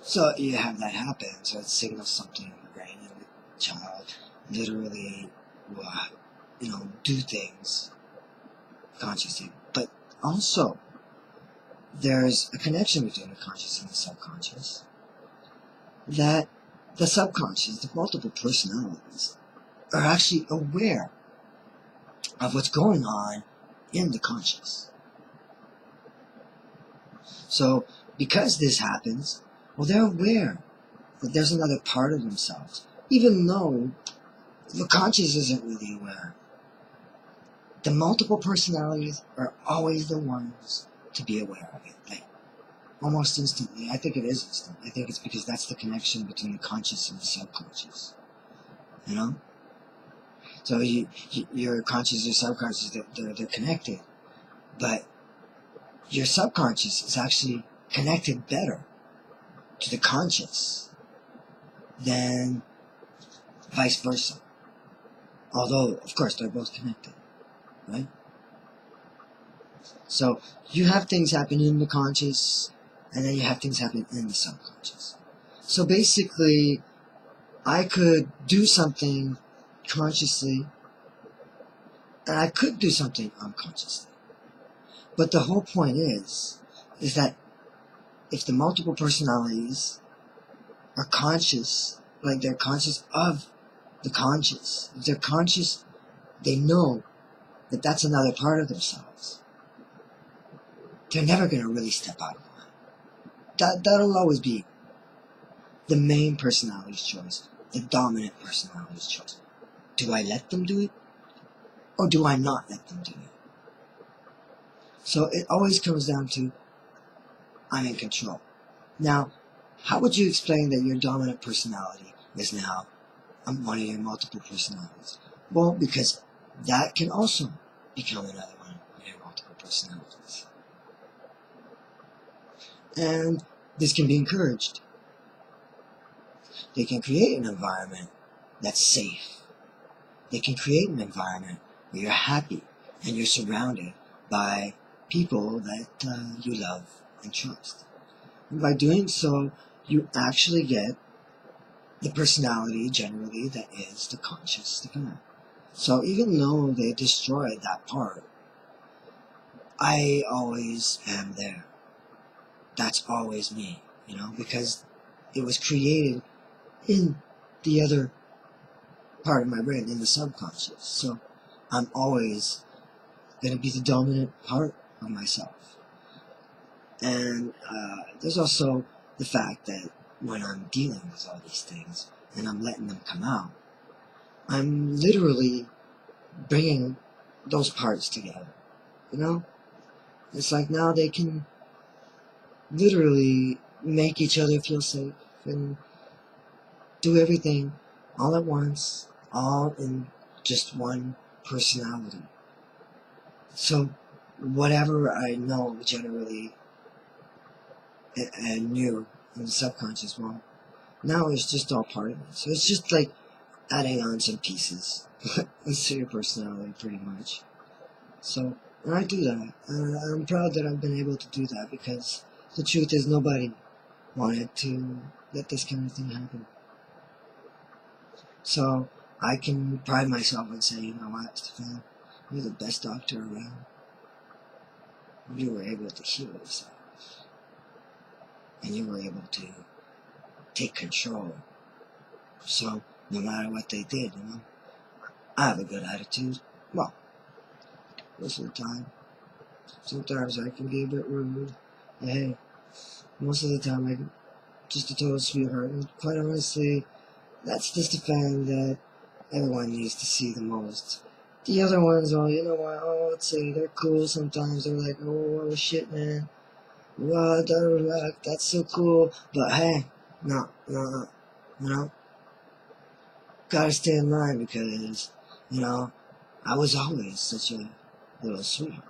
So you have that happen, so it signals something in the brain, and the child literally will, do things consciously. But also, there's a connection between the conscious and the subconscious, that the subconscious, the multiple personalities, are actually aware of what's going on in the conscious. So, because this happens, well, they're aware that there's another part of themselves, even though the conscious isn't really aware. The multiple personalities are always the ones to be aware of it, like almost instantly. I think it is instant. I think it's because that's the connection between the conscious and the subconscious. You know? So your conscious, your subconscious, they're connected. But your subconscious is actually connected better to the conscious than vice versa. Although, of course, they're both connected, right? So you have things happen in the conscious, and then you have things happen in the subconscious. So basically, I could do something consciously, and I could do something unconsciously. But the whole point is that if the multiple personalities are conscious, like they're conscious of the conscious, if they're conscious, they know that that's another part of themselves. They're never going to really step out of line. That'll always be the main personality's choice, the dominant personality's choice. Do I let them do it, or do I not let them do it? So it always comes down to, I'm in control. Now, how would you explain that your dominant personality is now one of your multiple personalities? Well, because that can also become another one of your multiple personalities. And this can be encouraged. They can create an environment that's safe. They can create an environment where you're happy and you're surrounded by people that you love and trust. And by doing so, you actually get the personality generally that is the conscious, the God. So even though they destroyed that part, I always am there. That's always me, because it was created in the other part of my brain, in the subconscious. So I'm always going to be the dominant part of myself. And there's also the fact that when I'm dealing with all these things and I'm letting them come out, I'm literally bringing those parts together. It's like now they can literally make each other feel safe and do everything all at once, all in just one personality. So whatever I know generally and knew in the subconscious, well, now it's just all part of it. So it's just like adding on some pieces to your personality, pretty much. So, and I do that. I'm proud that I've been able to do that, because the truth is nobody wanted to let this kind of thing happen. So I can pride myself in saying, you know what, Stefan, you're the best doctor around. You were able to heal yourself. And you were able to take control. So, no matter what they did, I have a good attitude. Well, most of the time. Sometimes I can be a bit rude. But hey, most of the time I'm just a total sweetheart. And quite honestly, that's just the fan that everyone needs to see the most. The other ones, well, you know what, let's say they're cool sometimes. They're like, oh shit, man. Wow, that's so cool. But hey, no. Gotta stay in line, because, I was always such a little sweetheart.